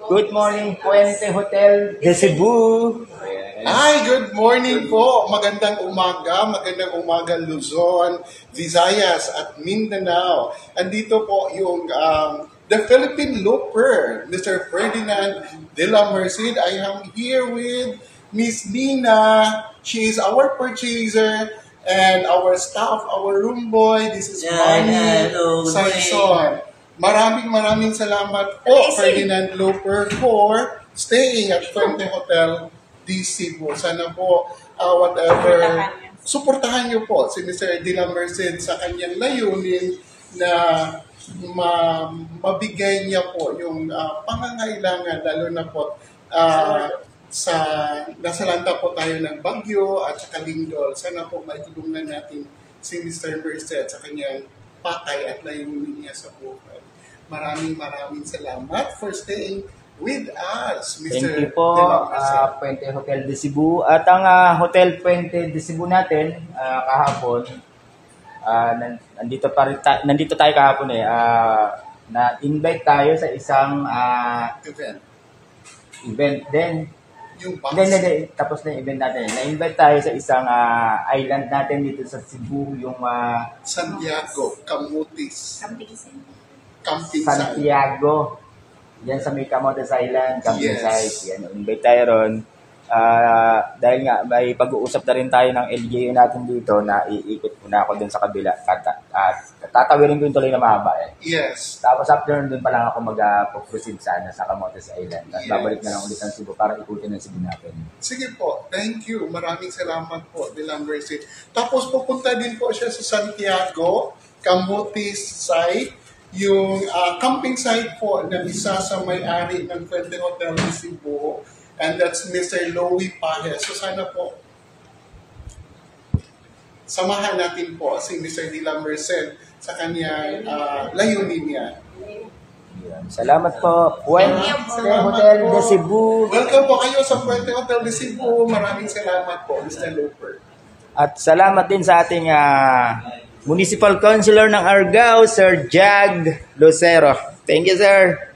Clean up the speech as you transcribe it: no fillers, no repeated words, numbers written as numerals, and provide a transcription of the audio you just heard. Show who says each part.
Speaker 1: Good morning, Puente Hotel de Cebu.
Speaker 2: Ay, good morning po. Magandang umaga Luzon, Visayas at Mindanao. Andito po yung the Philippine Looper, Mr. Ferdinand de la Merced. I am here with Miss Nina. She is our purchaser and our staff, our room boy. This is Manny Saison. Maraming salamat po, Ferdinand Looper, for staying at Puente Hotel DC po. Sana po, suportahan niyo po si Mr. de la Merced sa kanyang layunin na mabigay niya po yung pangangailangan, lalo na po nasalanta po tayo ng bagyo at saka lindol. Sana po maitulungan natin si Mr. Merced sa kanyang pakay at layunin niya sa buhay. Maraming salamat for staying with us, Mr.
Speaker 1: Thank you po, Puente Hotel de Cebu. At ang Hotel Puente de Cebu natin, kahapon, nandito tayo kahapon na-invite tayo sa isang event. Then, tapos na yung event natin. Na-invite tayo sa isang island natin dito sa Cebu, yung
Speaker 2: Santiago, Camotes.
Speaker 1: Santiago. Yan sa may Camotes Island, camping site. Yan, invite tayo ron. Dahil nga, may pag-uusap na rin tayo ng LGU natin dito na iikot muna ako dun sa kabila. Tatawirin ko yung tuloy na mahaba.
Speaker 2: Yes.
Speaker 1: Tapos after dun pa lang ako mag-proceed sana sa Camotes Island. Tapos babalik na lang ulit ang Cebu para ikutin ang Cebu natin.
Speaker 2: Sige po. Thank you. Maraming salamat po, de la Merced. Tapos pupunta din po siya sa Santiago, Camotes site. Yung camping site po na isa sa may-ari ng Puente Hotel de Cebu, and that's Mr. Louie Pajes. So sana po samahan natin po si Mr. de la Merced sa kanyang layunin niya.
Speaker 1: Salamat po, Puente Hotel de Cebu.
Speaker 2: Welcome po kayo sa Puente Hotel de Cebu. Maraming salamat po, Mr. Looper.
Speaker 1: At salamat din sa ating Municipal Councilor ng Argao, Sir Jag Lucero. Thank you, sir.